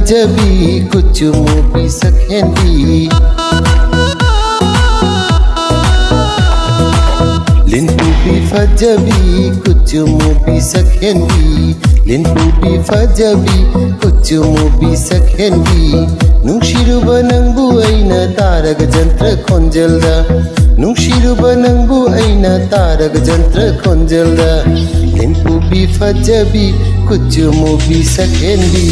फजबी कुछ मूवी सखेंदी लिंपुबी फजबी कुछ मूवी सखेंदी लिंपुबी फजबी कुछ मूवी सखेंदी नुंशिरुबा नंबु अइना तारग जंत्र खोंजलदा नुंशिरुबा नंबु अइना तारग जंत्र खोंजलदा लिंपुबी फजबी कुछ मूवी सखेंदी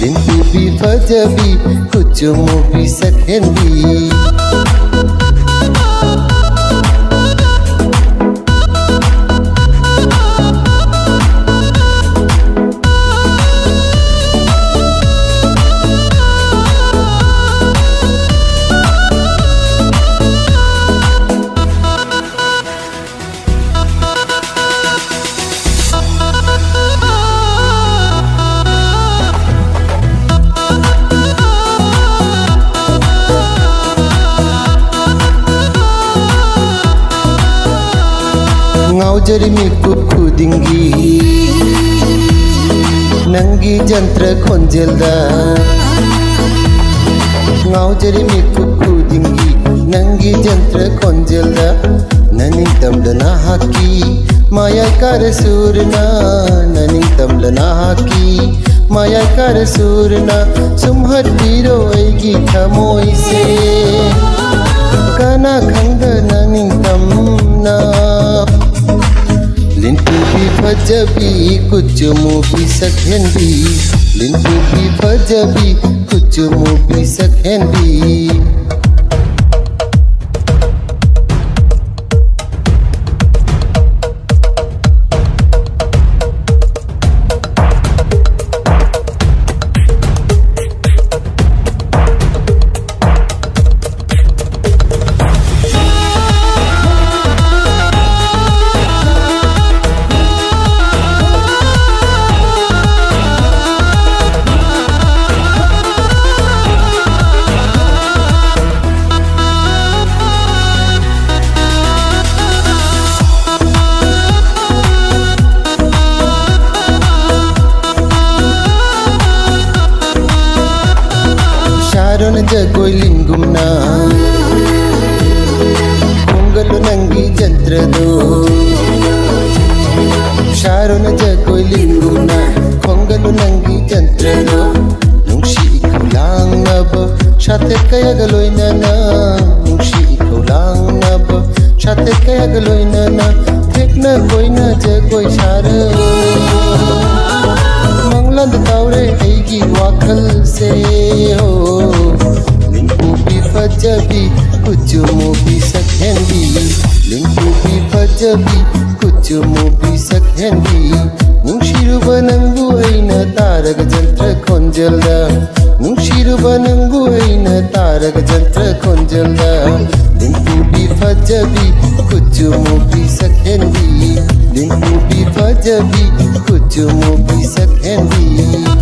लिंपुबी फजबी कुछ मूवी सखेंदी जरी मिकु खुदिंगी नंगी जंत्र खोंजलदा जरी मिकु खुदिंगी नंगी जंत्र खोंजलदा ननी तमलना हाकी माया कर सूरना ननी तमलना हाकी माया कर सूरना सुमहत पीरो ऐगी थमोई से कना खंग ननी तमना लिंपुबी फजबी कुछ मूवी सखेंदी लिंपुबी फजबी कुछ मूवी सखेंदी जगोई लिंगुमना खोंगलु नंगी जंत्र दो शारोन जगोई लिंगुमना खोंगलु नंगी जंत्र दो नुंशी खुलांग नब शाते कयगलोई नना नुंशी खुलांग नब शाते कयगलोई नना थेकना कोई ना जगोई शारो मंगलंद तावरे ऐगी वाखल से हो लिंपुबी फजबी कुछ मूवी सखेंदी लिंपुबी फजबी कुछ मूवी सखेंदी नुंशिरुबा नंबु अइना तारग जंत्र खोंजलदा नुंशिरुबा नंबु अइना तारग जंत्र खोंजलदा लिंपुबी फजबी कुछ मूवी सखेंदी लिंपुबी फजबी कुछ मूवी सखेंदी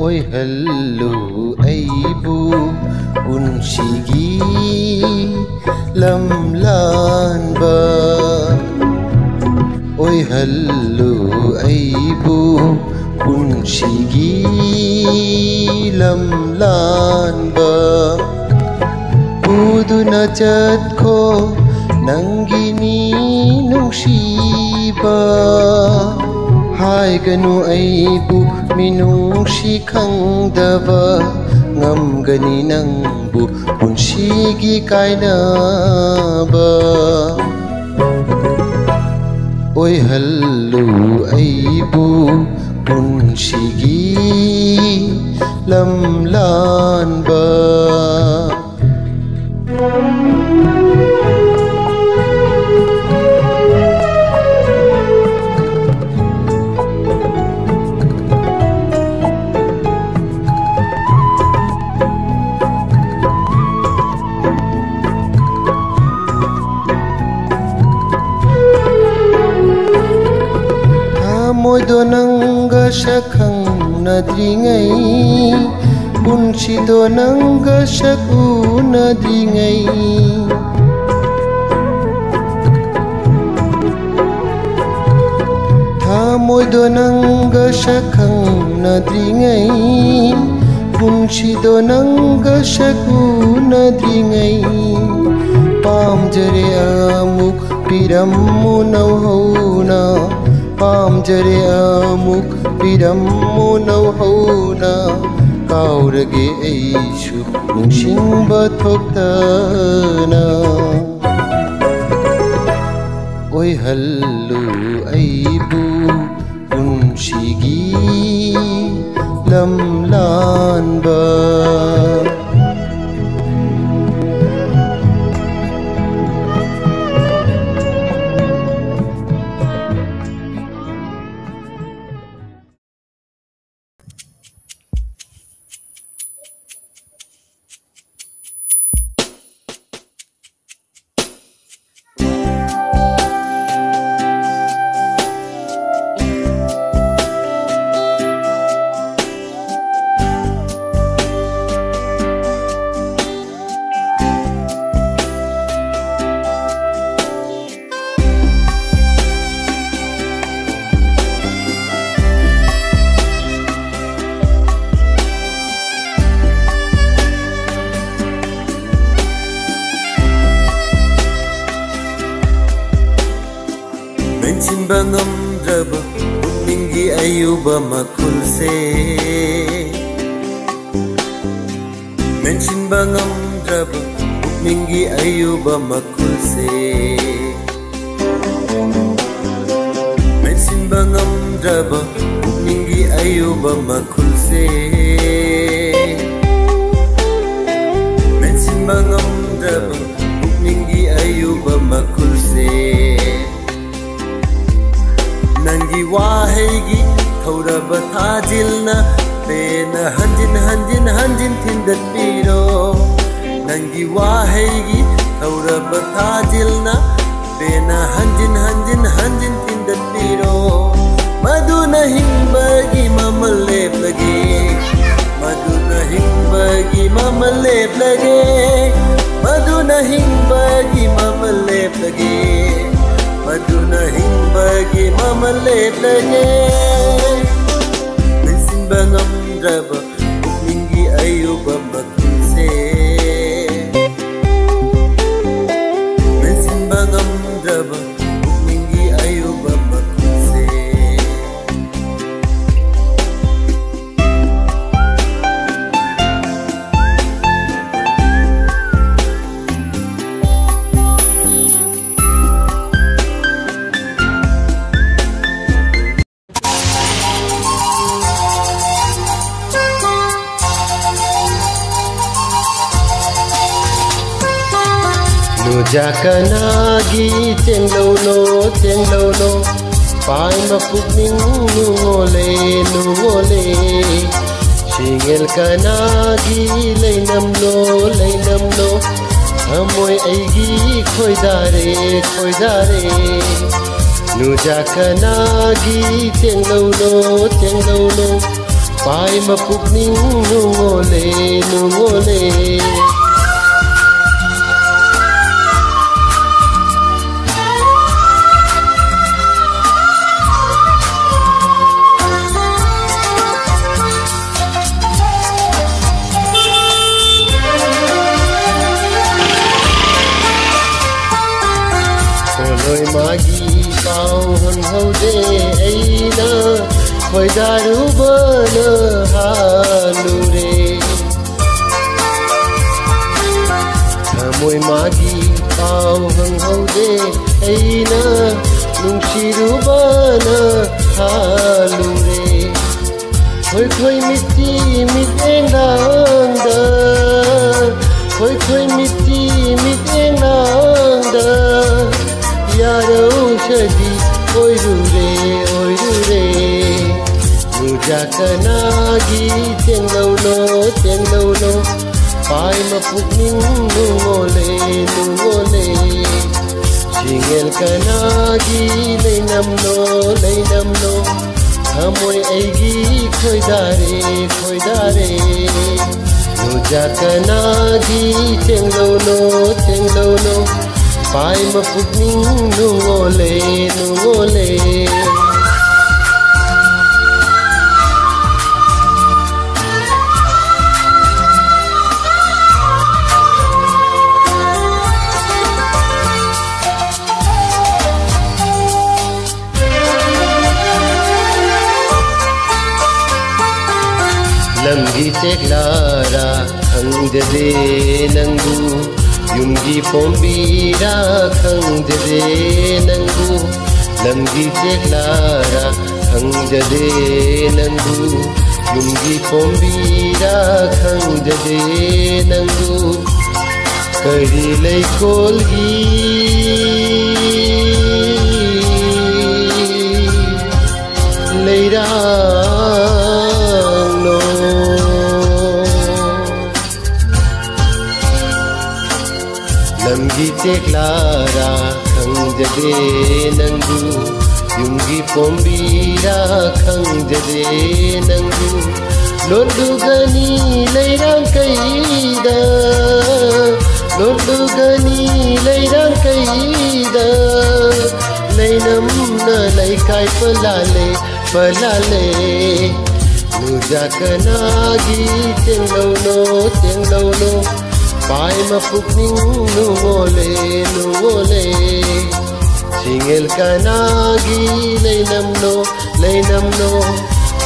ओय हल्लू ऐबू उनशिगी लमलानबा ओय हल्लू ऐबू उनशिगी लमलानबा पूदु नचतखो नंगिनी नुंशिबा हाय गनु ऐबू मिनुंशी खंगदबा ngamgani nangbu punshigi kainaba Oi hallu aibu punshigi lamlan ba Thamoido nanga sakhangnaDringai Punsido nanga sakunadringai Thamoido nanga sakhangnaDringai Punsido nanga sakunadringai Pamjare amuk pirammu nauhauna Pamjare amuk pirammu nauhauna Kaurage aishu nungsingba thoktana Oi hallu aibu punshigi lamlanba Mensimba ngamdraba Pukninggi ayuba makulse Mensimba ngamdraba Pukninggi ayuba makulse Mensimba ngamdraba Pukninggi ayuba makulse Mensimba ngamdraba Pukninggi ayuba makulse Nangi wahaigi thauraba thajilna Bena hanjin thindat piro Nangi wahaigi thauraba thajilna Bena hanjin thindat piro Maduna himbagi mamal lep lage Maduna himbagi mamal lep lage Maduna himbagi mamal lep lage Maduna himbagi mamalep lage Mensimba ngamdraba Pukninggi ayuba makulse Mensimba ngamdraba Pukninggi ayuba makulse Jakanagi tenglono Pai mapukning nungole Singel kanagi lainamno Amoy aigi khoidare Nu jakanagi tenglono Pai mapukning nungole Magi pau hun hode aina khoidaru bana halure Amoi magi pau hun hode aina nungshiru bana halure Khoi miti mitenganda Khoi miti mitenganda Yaro shadi oirure Nu jakanagi tenglono Pai mapukning nungole Singel kanagi lainamno Hamoy aigi khoidare khoidare Nujakanagi chenglo no Pai mapugning nungole nungole Lamgi ceklara khangjade nangu Yumgi pombira khangjade nangu Lamgi ceklara khangjade nangu Yumgi pombira khangjade nangu Kari lay kolgi Leira Lamgi ceklara khangjade nangu Yumgi pombira khangjade nangu Lodugani leirang kaida Lodugani leirang kaida Leinam na laikai palale palale Nujakanagi tenglau no Pai mapugning nungole nungole Singel kanagi leinam no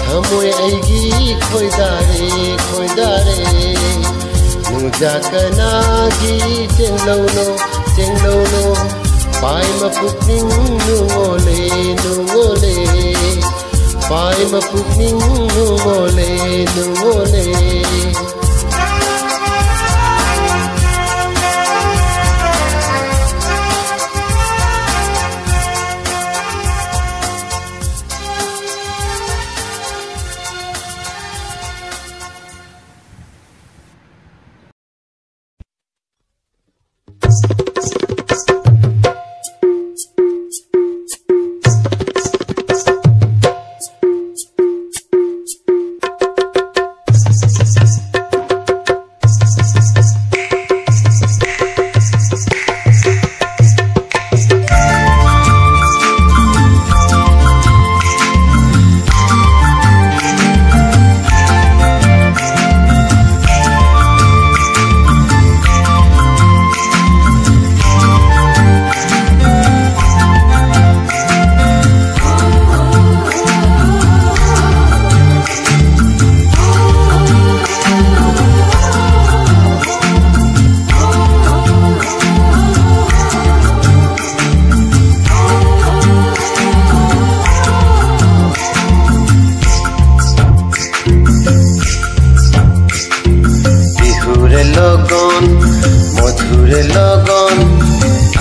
Hamoy aigi khoidare khoidare Nujakanagi tenglau no Pai mapugning nungole nungole Pai mapugning nungole nungole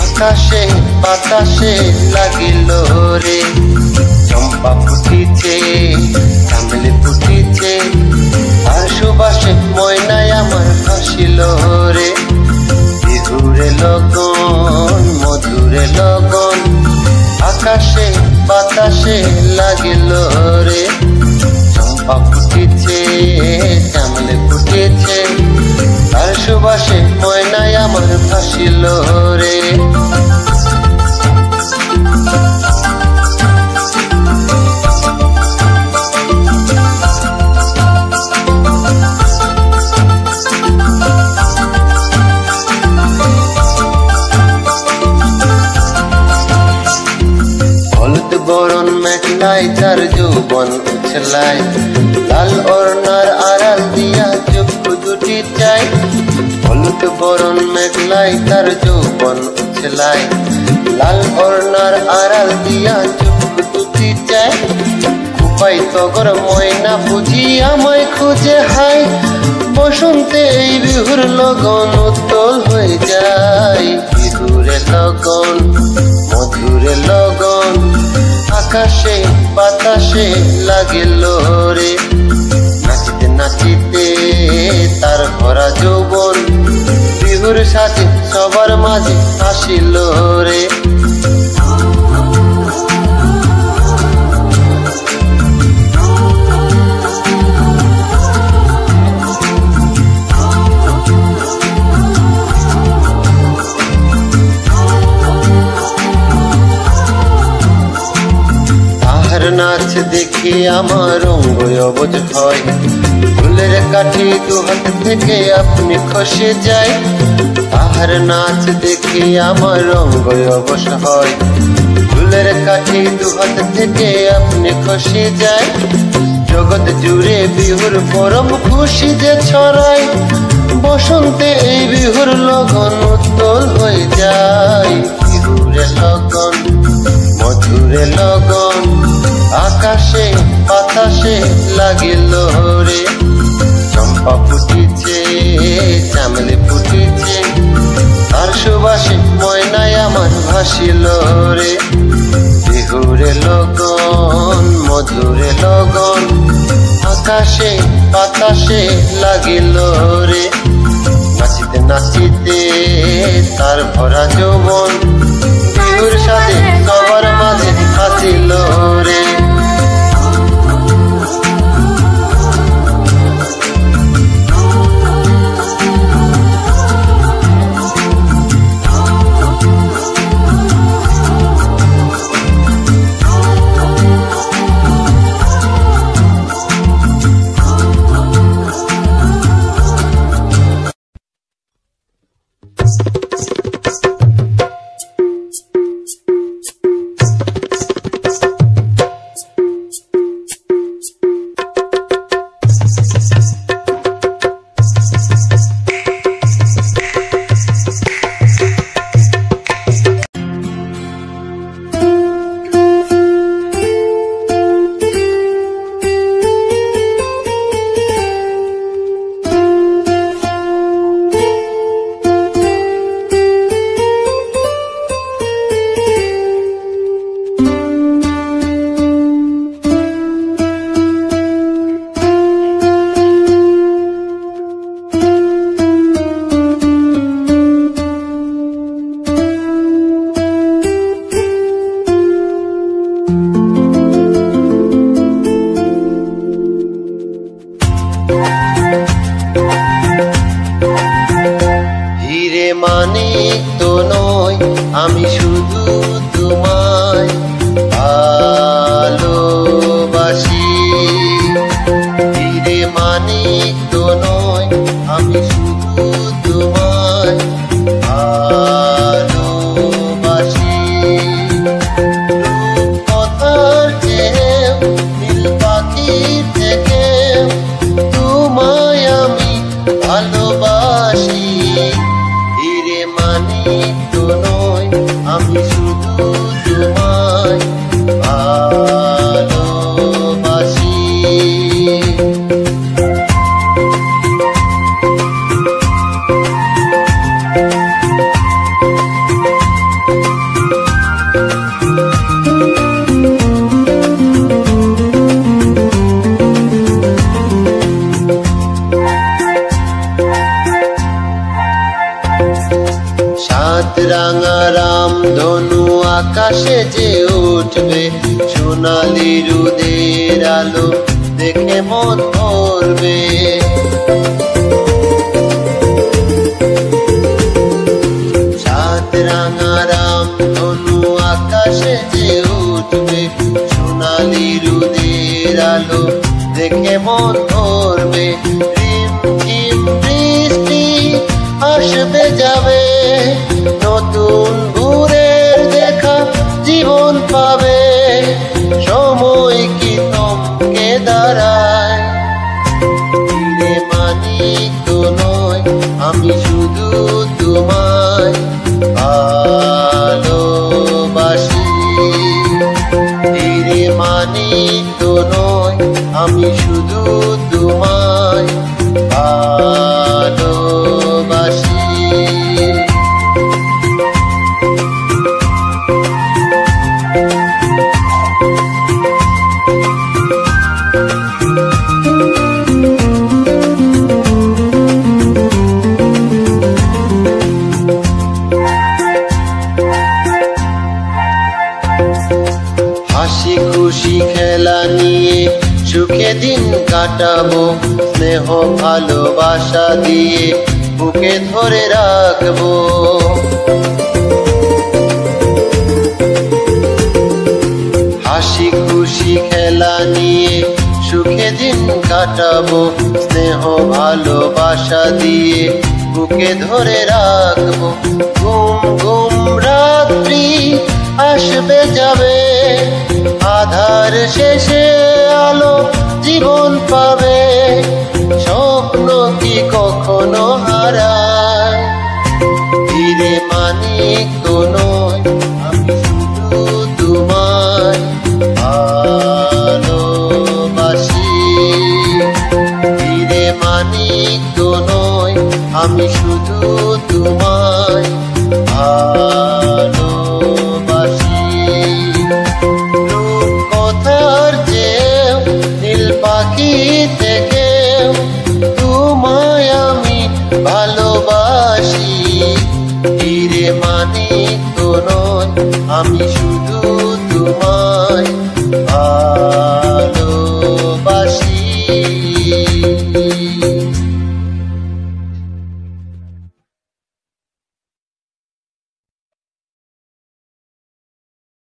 আকাশে বাতাসে লাগিল রে চম্পা ফুটিছে চামেলি ফুটিছে আর সুবাসে ময়নায় আমার হাসিল রে বিহুরে লগন মধুরে লগন আকাশে বাতাসে লাগিল রে চম্পা ফুটিছে চামেলি ফুটিছে আর সুবাসে ময়নায় আমার ভাসিল রে হলুদ বরণ মেঘলাই তার যৌবন উছলাই লাল ওড়নার আড়াল দিয়া চোখ দুটি চাই হলুদ বরণ মেঘলাই তার যৌবন উছলাই লাল ওড়নার আড়াল দিয়া চোখ দুটি চাই খুপাই তগর ময়না বুঝি আমায় খুঁজে হাই বসন্তে এই বিহুর লগন উত্তল হয়ে যায় বিহুরে লগন মধুরে লগন আকাশে বাতাসে লাগিল রে নাচিতে নাচিতে তার ভরা যৌবন বিহুর সাথে সবার মাঝে আসিল রে দেখে আমার অঙ্গ অবুঝ হয়। ফুলের কাঠি দু হাত থেকে আপনি খসে যায়, তাহার নাচ দেখে আমার অঙ্গ অবশ হয়। ফুলের কাঠি দু হাত থেকে আপনি খসে যায়, জগৎ জুড়ে বিহুর পরম খুশি যে ছড়ায়। বসন্তে এই বিহুর লগন উত্তল হয়ে যায়। বিহুরে লগন মধুরে লগন, আকাশে বাতাসে লাগিল রে। চম্পা ফুটিছে চামেলি ফুটিছে, তার সুবাসে ময়নায় আমার ভাসিল রে। বিহুরে লগন মধুরে লগন, আকাশে বাতাসে লাগিল রে। নাচিতে নাচিতে তার ভরা যৌবন, বিহুর সাথে সবার মাঝে হাসিল রে। মানিক তো নয়, আমি শুধু তোমায় ভালোবাসি। হিরে মানিক তো নয়, আমি শুধু তোমায় ভালোবাসি। কথার চেয়ে নীল পাখি থেকে তোমায় আমি ভালোবাসি। হিরে মানিক তো নয়, আমি শুধু তোমায় ভালোবাসি। সাত রাঙা রাম ধনু আকাশে যে উঠবে, সোনালি রোদের আলো দেখে মন ভরবে। সাত রাঙা রাম ধনু আকাশে যে উঠবে, সোনালি রোদের আলো দেখে মন ভরবে। রিম ঝিম বৃষ্টি আসবে যাবে, নতুন ভোরের দেখা জীবন পাবে। সময় কি থমকে দাঁড়ায়? হিরে মানিক তো নয়, আমি শুধু তোমায় ভালোবাসি। হিরে মানিক তো নয়, আমি শুধু তোমায় ভালোবাসি। হাসি খুশি খেলা নিয়ে সুখে দিন কাটাবো, স্নেহ ভালোবাসা দিয়ে বুকে ধরে রাখবো। হাসি খুশি খেলা নিয়ে সুখে দিন কাটাবো, স্নেহ ভালোবাসা দিয়ে বুকে ধরে রাখবো। ঘুম ঘুম রাত্রি আসবে যাবে, আধার শেষে আলো জীবন পাবে। স্বপ্ন কি কখনো হারায়? হিরে মানিক তো নয়, আমি শুধু তোমায় ভালোবাসি। হিরে মানিক তো নয়, আমি শুধু তোমায় ভালোবাসি। রূপকথার চেয়েও নীল পাখি থেকেও তোমায় আমি ভালোবাসি। হিরে মানিক তো নয়, আমি শুধু